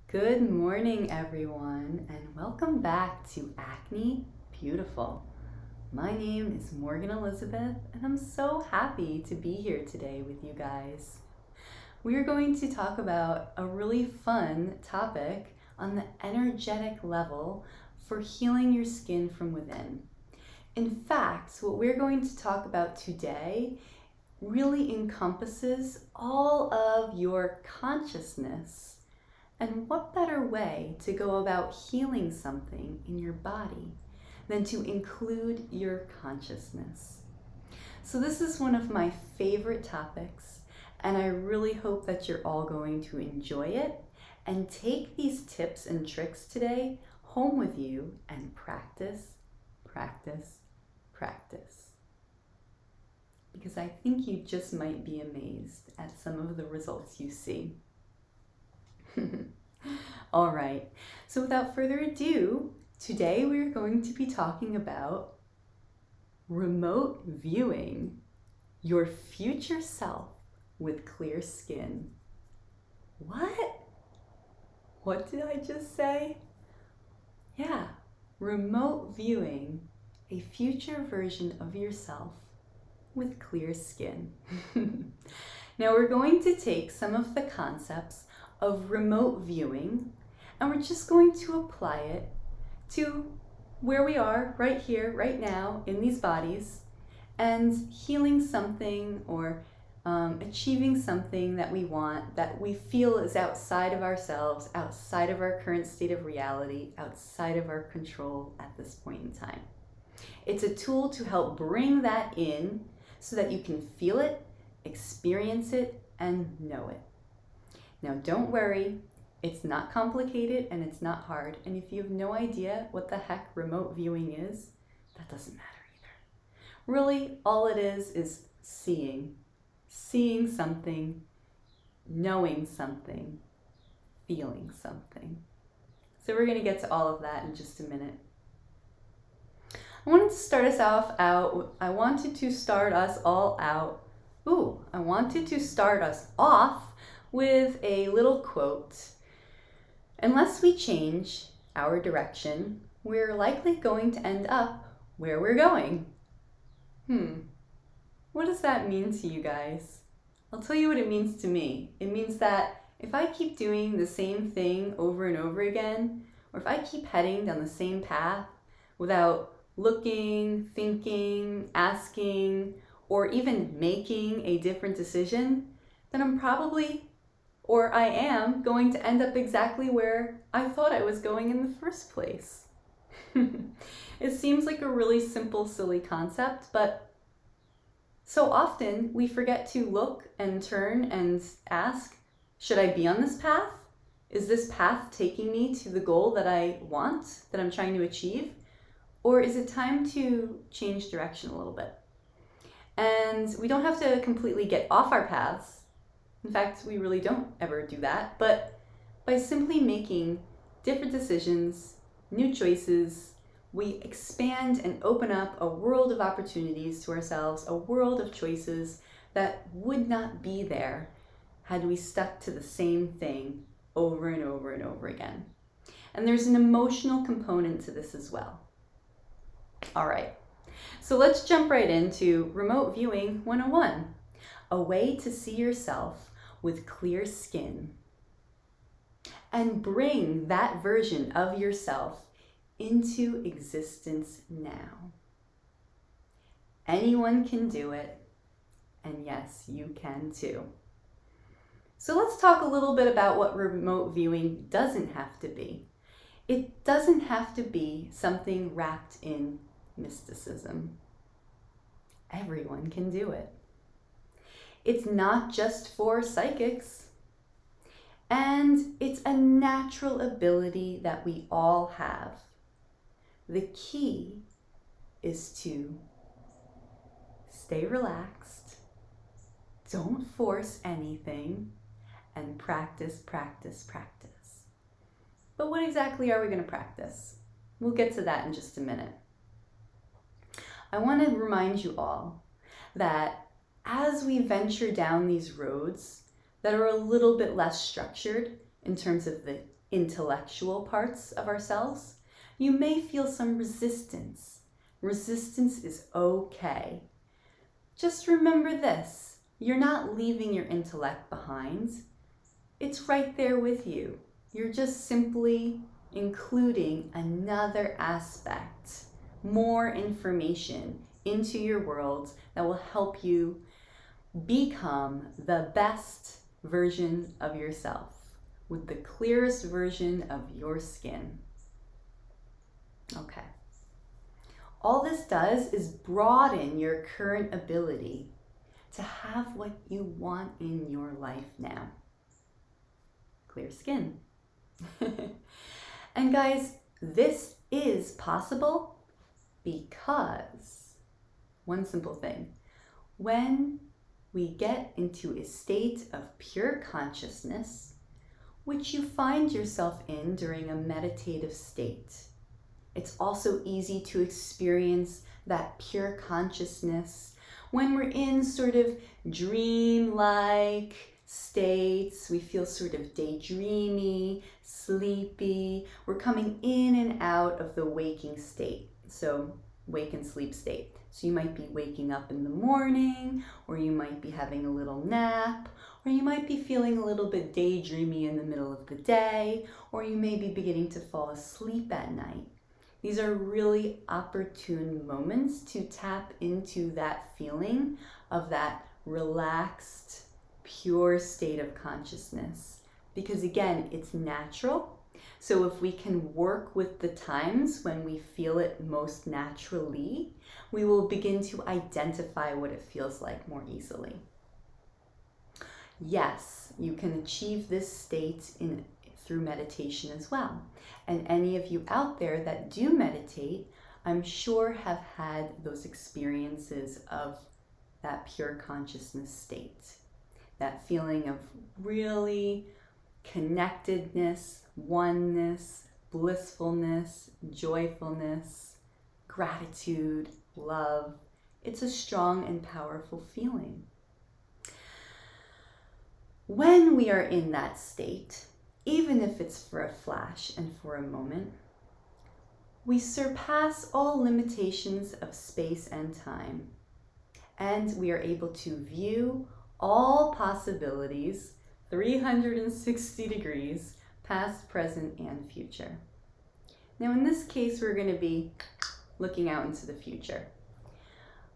Good morning, everyone, and welcome back to Acne Beautiful. My name is Morgan Elizabeth, and I'm so happy to be here today with you guys. We are going to talk about a really fun topic on the energetic level for healing your skin from within. In fact, what we're going to talk about today really encompasses all of your consciousness. And what better way to go about healing something in your body than to include your consciousness? So this is one of my favorite topics, and I really hope that you're all going to enjoy it and take these tips and tricks today home with you and practice, practice, practice. Because I think you just might be amazed at some of the results you see. All right, so without further ado, today we're going to be talking about remote viewing your future self with clear skin. What? What did I just say? Yeah, remote viewing a future version of yourself with clear skin. Now we're going to take some of the concepts of remote viewing, and we're just going to apply it to where we are right here, right now, in these bodies, and healing something or achieving something that we want, that we feel is outside of ourselves, outside of our current state of reality, outside of our control at this point in time. It's a tool to help bring that in so that you can feel it, experience it, and know it. Now, don't worry, it's not complicated and it's not hard. And if you have no idea what the heck remote viewing is, that doesn't matter either. Really, all it is seeing something, knowing something, feeling something. So we're going to get to all of that in just a minute. I wanted to start us off with a little quote. Unless we change our direction, we're likely going to end up where we're going. What does that mean to you guys? I'll tell you what it means to me. It means that if I keep doing the same thing over and over again, or if I keep heading down the same path without looking, thinking, asking, or even making a different decision, then I am going to end up exactly where I thought I was going in the first place. It seems like a really simple, silly concept, but so often we forget to look and turn and ask, should I be on this path? Is this path taking me to the goal that I want, that I'm trying to achieve? Or is it time to change direction a little bit? And we don't have to completely get off our paths. In fact, we really don't ever do that, but by simply making different decisions, new choices, we expand and open up a world of opportunities to ourselves, a world of choices that would not be there had we stuck to the same thing over and over and over again. And there's an emotional component to this as well. All right, so let's jump right into Remote Viewing 101, a way to see yourself with clear skin and bring that version of yourself into existence now. Anyone can do it, and yes, you can too. So let's talk a little bit about what remote viewing doesn't have to be. It doesn't have to be something wrapped in mysticism. Everyone can do it. It's not just for psychics, and it's a natural ability that we all have. The key is to stay relaxed, don't force anything, and practice, practice, practice. But what exactly are we going to practice? We'll get to that in just a minute. I want to remind you all that as we venture down these roads that are a little bit less structured in terms of the intellectual parts of ourselves, you may feel some resistance. Resistance is okay. Just remember this, you're not leaving your intellect behind. It's right there with you. You're just simply including another aspect, more information into your world that will help you become the best version of yourself with the clearest version of your skin. Okay. All this does is broaden your current ability to have what you want in your life now. Clear skin. And guys, this is possible because one simple thing, when we get into a state of pure consciousness, which you find yourself in during a meditative state, it's also easy to experience that pure consciousness when we're in sort of dream-like states. We feel sort of daydreamy, sleepy. We're coming in and out of the waking state. So wake and sleep state. So you might be waking up in the morning, or you might be having a little nap, or you might be feeling a little bit daydreamy in the middle of the day, or you may be beginning to fall asleep at night. These are really opportune moments to tap into that feeling of that relaxed, pure state of consciousness. Because again, it's natural. So if we can work with the times when we feel it most naturally, we will begin to identify what it feels like more easily. Yes, you can achieve this state through meditation as well. And any of you out there that do meditate, I'm sure have had those experiences of that pure consciousness state. That feeling of really connectedness, oneness, blissfulness, joyfulness, gratitude, love. It's a strong and powerful feeling. When we are in that state, even if it's for a flash and for a moment, we surpass all limitations of space and time, and we are able to view all possibilities 360 degrees, past, present, and future. Now in this case, we're going to be looking out into the future.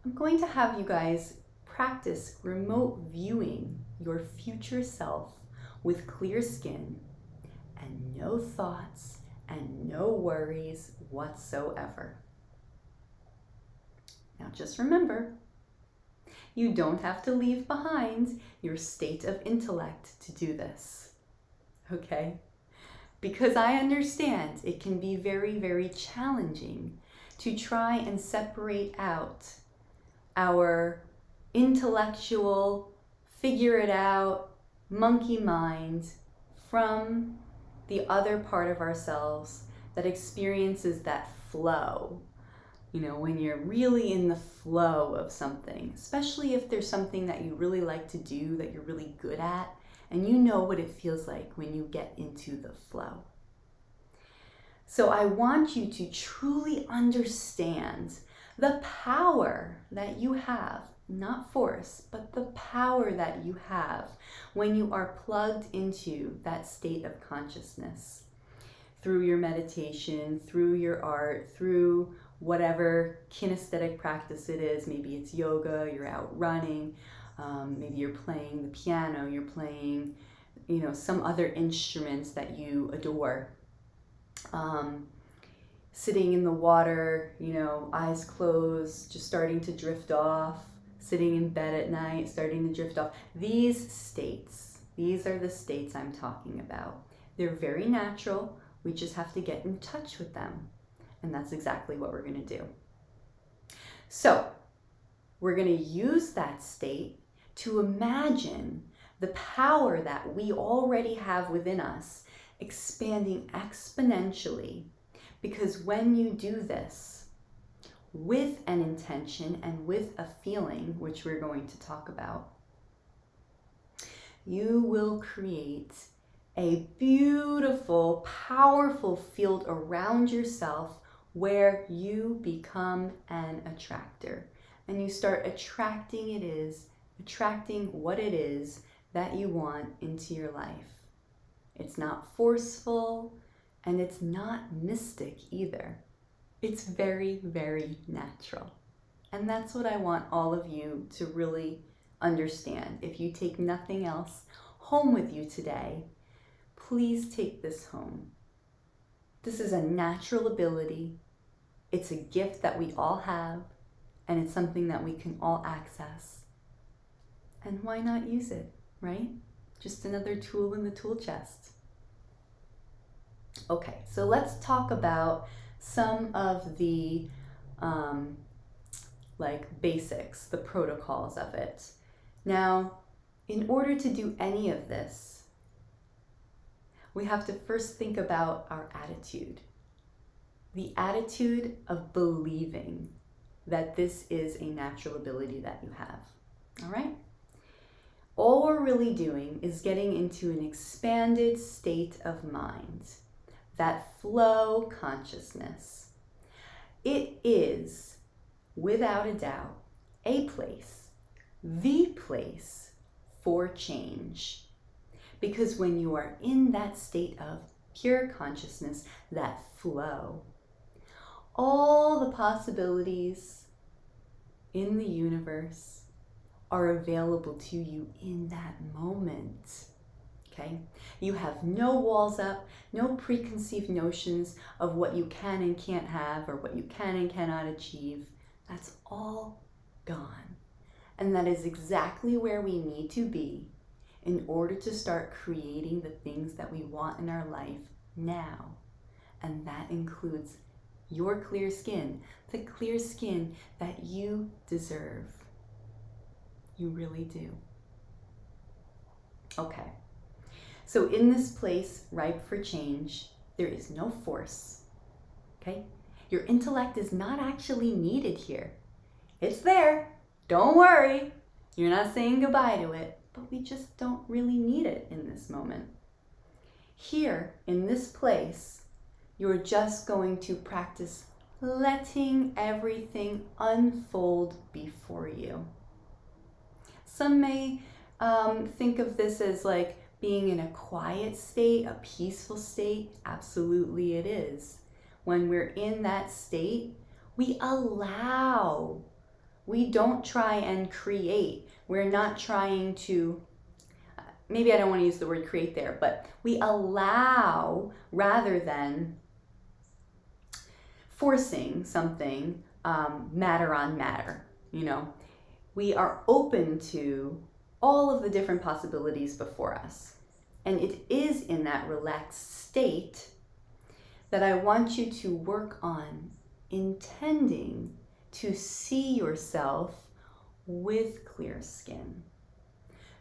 I'm going to have you guys practice remote viewing your future self with clear skin and no thoughts and no worries whatsoever. Now just remember, you don't have to leave behind your state of intellect to do this, okay? Because I understand it can be very, very challenging to try and separate out our intellectual, figure it out, monkey mind from the other part of ourselves that experiences that flow. You know, when you're really in the flow of something, especially if there's something that you really like to do, that you're really good at, and you know what it feels like when you get into the flow. So I want you to truly understand the power that you have, not force, but the power that you have when you are plugged into that state of consciousness through your meditation, through your art, through whatever kinesthetic practice it is. Maybe it's yoga, you're out running, maybe you're playing the piano, you're playing, you know, some other instruments that you adore. Sitting in the water, you know, eyes closed, just starting to drift off, sitting in bed at night, starting to drift off. These states, these are the states I'm talking about. They're very natural. We just have to get in touch with them. And that's exactly what we're going to do. So we're going to use that state to imagine the power that we already have within us expanding exponentially. Because when you do this with an intention and with a feeling, which we're going to talk about, you will create a beautiful, powerful field around yourself where you become an attractor. And you start attracting what it is that you want into your life. It's not forceful and it's not mystic either. It's very, very natural. And that's what I want all of you to really understand. If you take nothing else home with you today, please take this home. This is a natural ability. It's a gift that we all have, and it's something that we can all access. And why not use it, right? Just another tool in the tool chest. Okay, so let's talk about some of the basics, the protocols of it. Now, in order to do any of this, we have to first think about our attitude. The attitude of believing that this is a natural ability that you have, all right? All we're really doing is getting into an expanded state of mind, that flow consciousness. It is, without a doubt, a place, the place for change. Because when you are in that state of pure consciousness, that flow, all the possibilities in the universe are available to you in that moment. Okay? You have no walls up, no preconceived notions of what you can and can't have or what you can and cannot achieve. That's all gone. And that is exactly where we need to be in order to start creating the things that we want in our life now. And that includes your clear skin, the clear skin that you deserve. You really do. Okay. So in this place, ripe for change, there is no force, okay? Your intellect is not actually needed here. It's there, don't worry. You're not saying goodbye to it, but we just don't really need it in this moment. Here, in this place, you're just going to practice letting everything unfold before you. Some may think of this as like being in a quiet state, a peaceful state. Absolutely it is. When we're in that state, we allow. We don't try and create. We're not trying to, maybe I don't want to use the word create there, but we allow rather than forcing something, matter on matter, you know. We are open to all of the different possibilities before us. And it is in that relaxed state that I want you to work on intending to see yourself with clear skin.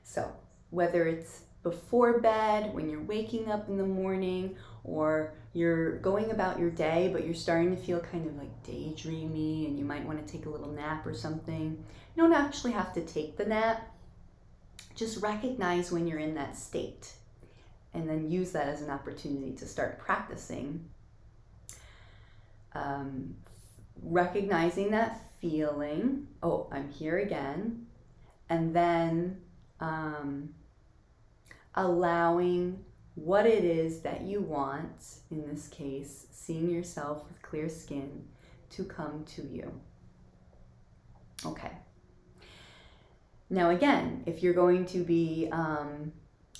So whether it's before bed, when you're waking up in the morning, or you're going about your day, but you're starting to feel kind of like daydreamy and you might want to take a little nap or something, you don't actually have to take the nap. Just recognize when you're in that state and then use that as an opportunity to start practicing. Recognizing that feeling, oh, I'm here again, and then allowing what it is that you want, in this case, seeing yourself with clear skin, to come to you. Okay. Now again, if you're going to be,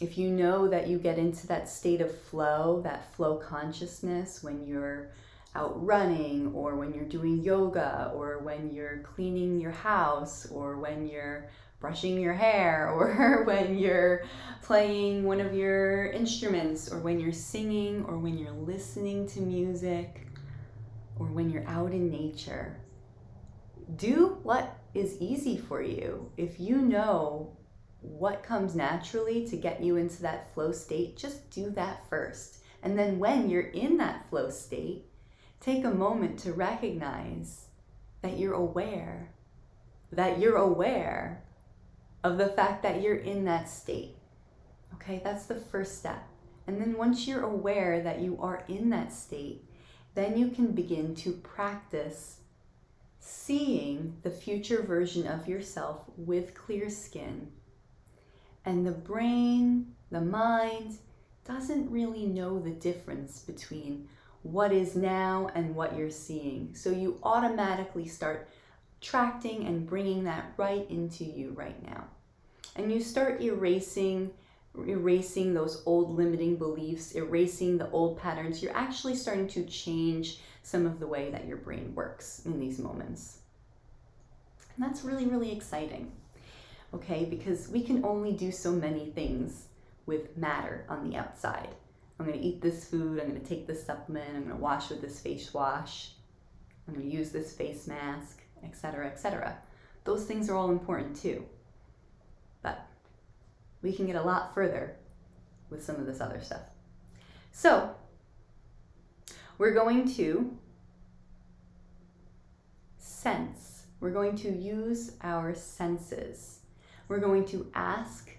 if you know that you get into that state of flow, that flow consciousness when you're out running, or when you're doing yoga, or when you're cleaning your house, or when you're brushing your hair, or when you're playing one of your instruments, or when you're singing, or when you're listening to music, or when you're out in nature, do what is easy for you. If you know what comes naturally to get you into that flow state, just do that first. And then when you're in that flow state, take a moment to recognize that you're aware of the fact that you're in that state. Okay, that's the first step. And then once you're aware that you are in that state, then you can begin to practice seeing the future version of yourself with clear skin. And the brain, the mind, doesn't really know the difference between what is now and what you're seeing. So you automatically start attracting and bringing that right into you right now. And you start erasing those old limiting beliefs, erasing the old patterns. You're actually starting to change some of the way that your brain works in these moments. And that's really, really exciting, okay? Because we can only do so many things with matter on the outside. I'm gonna eat this food, I'm gonna take this supplement, I'm gonna wash with this face wash, I'm gonna use this face mask, etc., etc. Those things are all important too. But we can get a lot further with some of this other stuff. So we're going to sense. We're going to use our senses. We're going to ask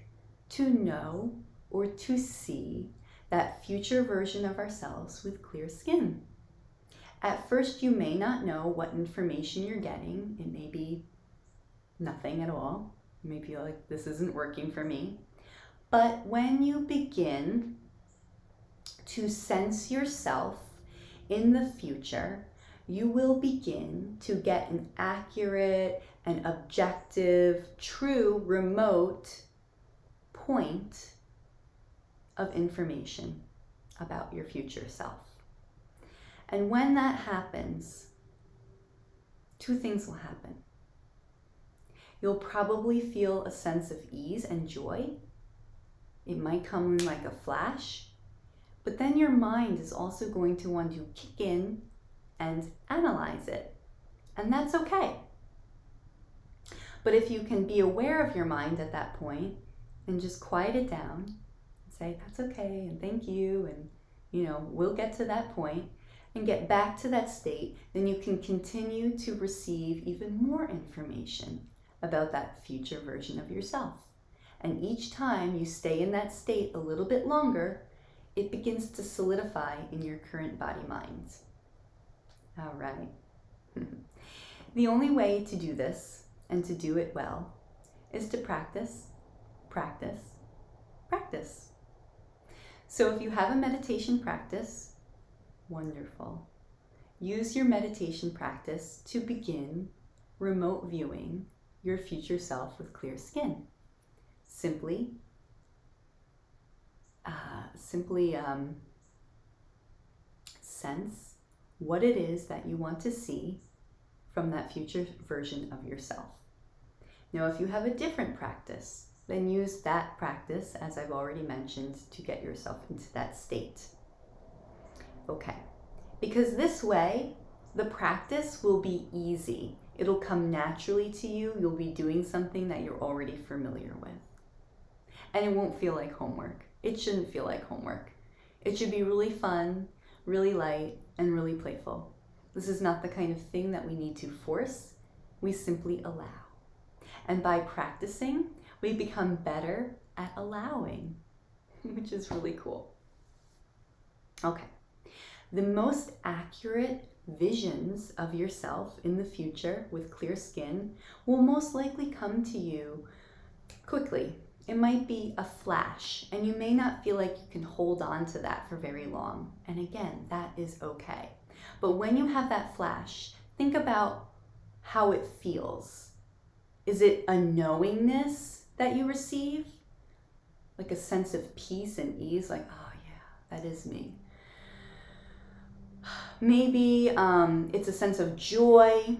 to know or to see that future version of ourselves with clear skin. At first, you may not know what information you're getting. It may be nothing at all. You may feel like this isn't working for me. But when you begin to sense yourself in the future, you will begin to get an accurate and objective, true, remote point of information about your future self. And when that happens, two things will happen. You'll probably feel a sense of ease and joy. It might come in like a flash, but then your mind is also going to want to kick in and analyze it. And that's okay. But if you can be aware of your mind at that point and just quiet it down and say, that's okay, and thank you, and we'll get to that point and get back to that state, then you can continue to receive even more information about that future version of yourself. And each time you stay in that state a little bit longer, it begins to solidify in your current body-mind. All right. The only way to do this, and to do it well, is to practice, practice, practice. So if you have a meditation practice, wonderful. Use your meditation practice to begin remote viewing your future self with clear skin. Simply sense what it is that you want to see from that future version of yourself. Now, if you have a different practice, then use that practice, as I've already mentioned, to get yourself into that state. Okay, because this way, the practice will be easy. It'll come naturally to you. You'll be doing something that you're already familiar with. And it won't feel like homework. It shouldn't feel like homework. It should be really fun, really light, and really playful. This is not the kind of thing that we need to force. We simply allow. And by practicing, we become better at allowing, which is really cool. Okay. The most accurate visions of yourself in the future with clear skin will most likely come to you quickly. It might be a flash, and you may not feel like you can hold on to that for very long. And again, that is okay. But when you have that flash, think about how it feels. Is it a knowingness that you receive? Like a sense of peace and ease, like, oh yeah, that is me. Maybe it's a sense of joy.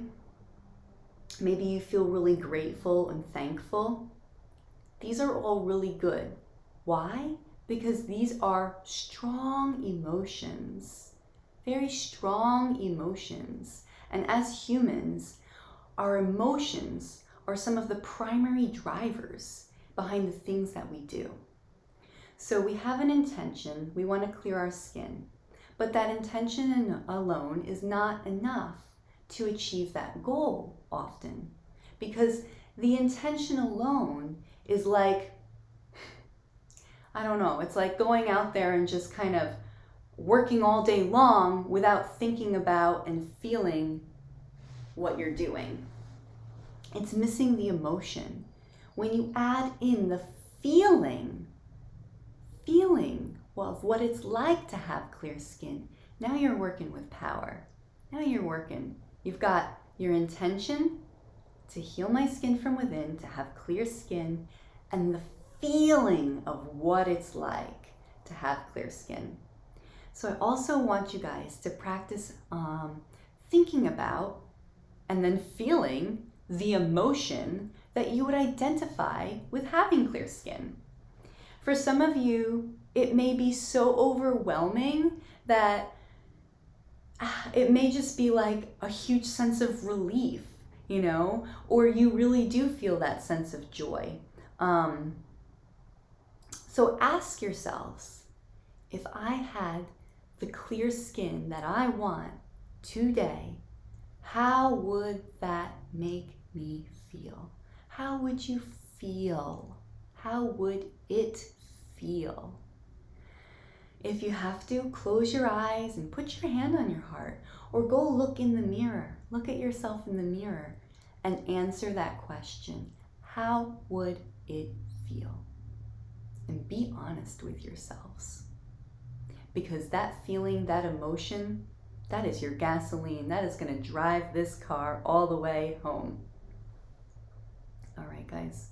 Maybe you feel really grateful and thankful. These are all really good. Why? Because these are strong emotions, very strong emotions. And as humans, our emotions are some of the primary drivers behind the things that we do. So we have an intention, we want to clear our skin, but that intention alone is not enough to achieve that goal often, because the intention alone is like I don't know, it's like going out there and just kind of working all day long without thinking about and feeling what you're doing. It's missing the emotion. When you add in the feeling of what it's like to have clear skin, now you're working with power. Now you're working. You've got your intention to heal my skin from within, to have clear skin, and the feeling of what it's like to have clear skin. So I also want you guys to practice thinking about and then feeling the emotion that you would identify with having clear skin. For some of you, it may be so overwhelming that it may just be like a huge sense of relief, you know, or you really do feel that sense of joy. So ask yourselves, if I had the clear skin that I want today, how would that make me feel? How would you feel? How would it feel? If you have to, close your eyes and put your hand on your heart, or go look in the mirror. Look at yourself in the mirror and answer that question. How would it feel? And be honest with yourselves. Because that feeling, that emotion, that is your gasoline. That is going to drive this car all the way home. All right, guys.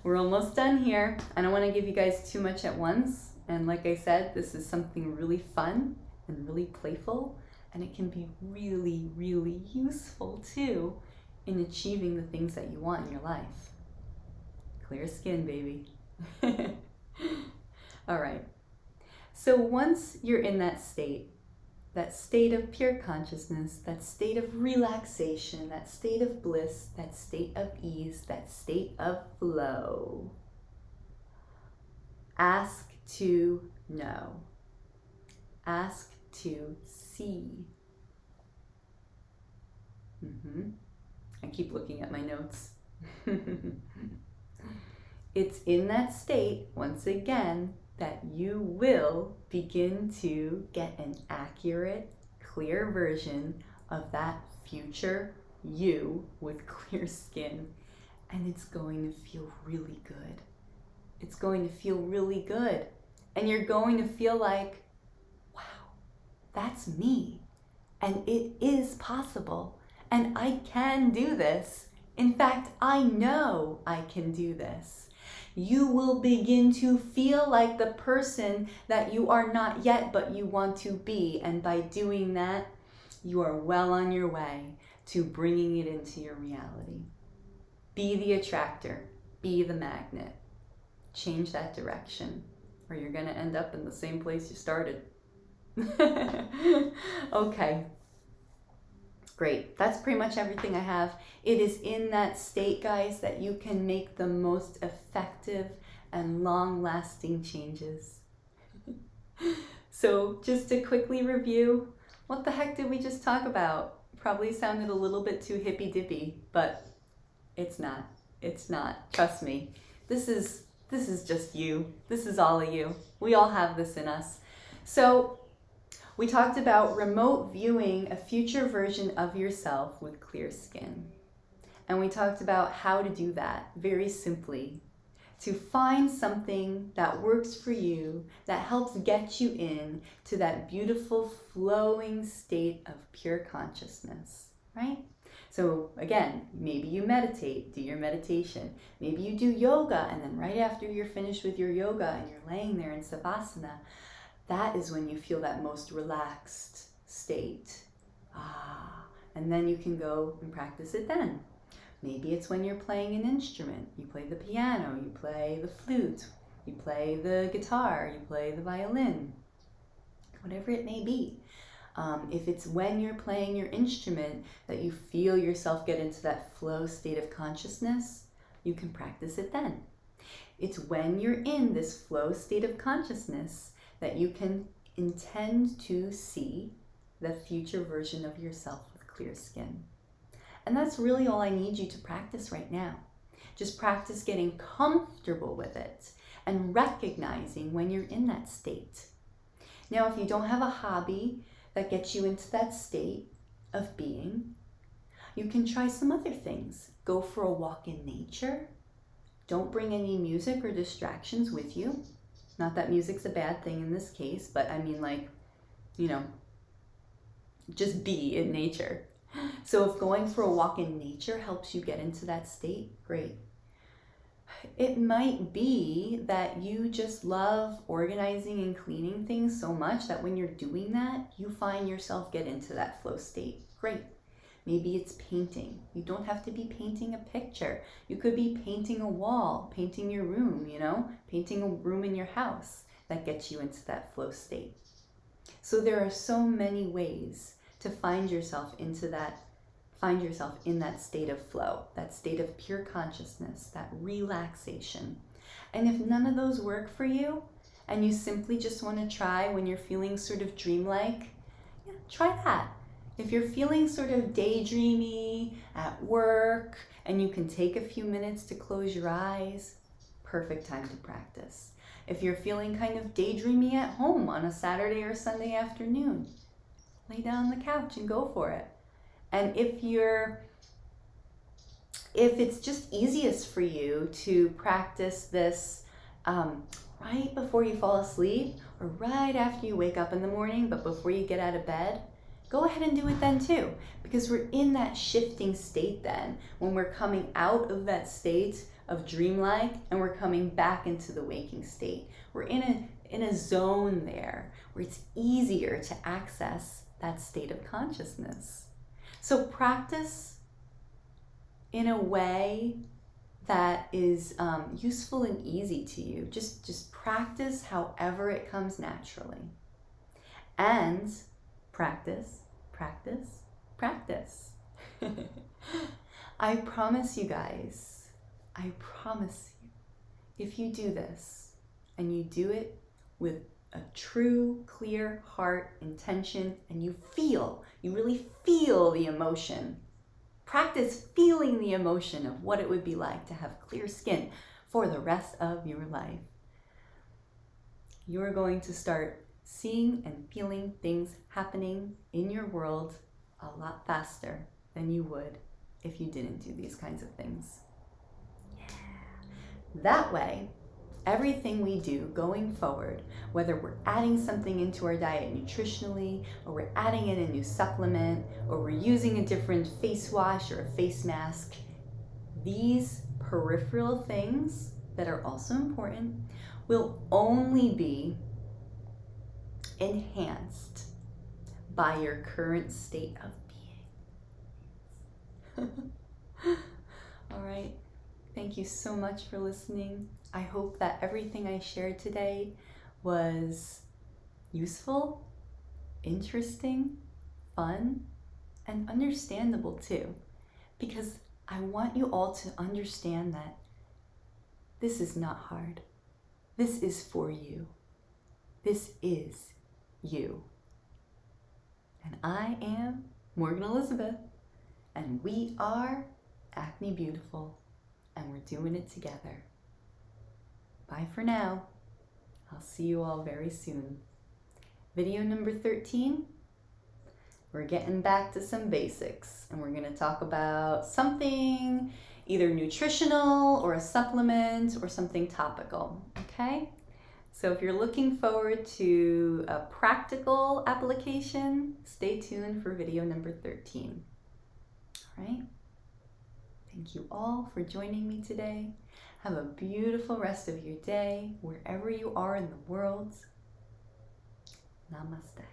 We're almost done here. I don't want to give you guys too much at once. And like I said, this is something really fun and really playful. And it can be really, really useful too in achieving the things that you want in your life. Clear skin, baby. All right. So once you're in that state of pure consciousness, that state of relaxation, that state of bliss, that state of ease, that state of flow, ask to know. Ask to see. I keep looking at my notes. It's in that state, once again, that you will begin to get an accurate, clear version of that future you with clear skin. And it's going to feel really good. It's going to feel really good. And you're going to feel like, wow, that's me. And it is possible. And I can do this. In fact, I know I can do this. You will begin to feel like the person that you are not yet, but you want to be. And by doing that, you are well on your way to bringing it into your reality. Be the attractor. Be the magnet. Change that direction, or you're going to end up in the same place you started. Okay. Great. That's pretty much everything I have. It is in that state, guys, that you can make the most effective and long-lasting changes. So just to quickly review, what the heck did we just talk about? Probably sounded a little bit too hippy-dippy, but it's not. It's not. Trust me. This is just you. This is all of you. We all have this in us. So we talked about remote viewing a future version of yourself with clear skin. And we talked about how to do that very simply. To find something that works for you, that helps get you in to that beautiful flowing state of pure consciousness, right? So again, maybe you meditate, do your meditation. Maybe you do yoga, and then right after you're finished with your yoga and you're laying there in savasana, that is when you feel that most relaxed state. And then you can go and practice it then. Maybe it's when you're playing an instrument. You play the piano, you play the flute, you play the guitar, you play the violin, whatever it may be. If it's when you're playing your instrument that you feel yourself get into that flow state of consciousness, you can practice it then. It's when you're in this flow state of consciousness that you can intend to see the future version of yourself with clear skin. And that's really all I need you to practice right now. Just practice getting comfortable with it. and recognizing when you're in that state. Now, if you don't have a hobby that gets you into that state of being, you can try some other things. Go for a walk in nature. Don't bring any music or distractions with you. Not that music's a bad thing in this case, but I mean, like, you know, just be in nature. So if going for a walk in nature helps you get into that state, great. It might be that you just love organizing and cleaning things so much that when you're doing that, you find yourself get into that flow state. Great. Maybe it's painting. You don't have to be painting a picture. You could be painting a wall, painting your room, you know, painting a room in your house that gets you into that flow state. So there are so many ways to find yourself in that state of flow, that state of pure consciousness, that relaxation. And if none of those work for you, and you simply just want to try when you're feeling sort of dreamlike, yeah, try that. If you're feeling sort of daydreamy at work, and you can take a few minutes to close your eyes, perfect time to practice. If you're feeling kind of daydreamy at home on a Saturday or Sunday afternoon, lay down on the couch and go for it. And if it's just easiest for you to practice this right before you fall asleep or right after you wake up in the morning, but before you get out of bed, go ahead and do it then too, because we're in that shifting state then, when we're coming out of that state of dreamlike and we're coming back into the waking state. We're in a zone there where it's easier to access that state of consciousness. So practice in a way that is useful and easy to you. Just practice however it comes naturally. And practice, practice, practice. I promise you guys, I promise you, if you do this and you do it with a true, clear heart intention, and you really feel the emotion. Practice feeling the emotion of what it would be like to have clear skin for the rest of your life. You're going to start seeing and feeling things happening in your world a lot faster than you would if you didn't do these kinds of things. Yeah. That way, everything we do going forward, whether we're adding something into our diet nutritionally, or we're adding in a new supplement, or we're using a different face wash or a face mask, these peripheral things that are also important will only be enhanced by your current state of being. All right. Thank you so much for listening. I hope that everything I shared today was useful, interesting, fun, and understandable too, because I want you all to understand that this is not hard. This is for you. This is you. And I am Morgan Elizabeth, and we are Acne Beautiful, and we're doing it together. Bye for now. I'll see you all very soon. Video number 13, we're getting back to some basics, and we're going to talk about something either nutritional or a supplement or something topical, okay? So if you're looking forward to a practical application, stay tuned for video number 13. All right? Thank you all for joining me today. Have a beautiful rest of your day, wherever you are in the world. Namaste.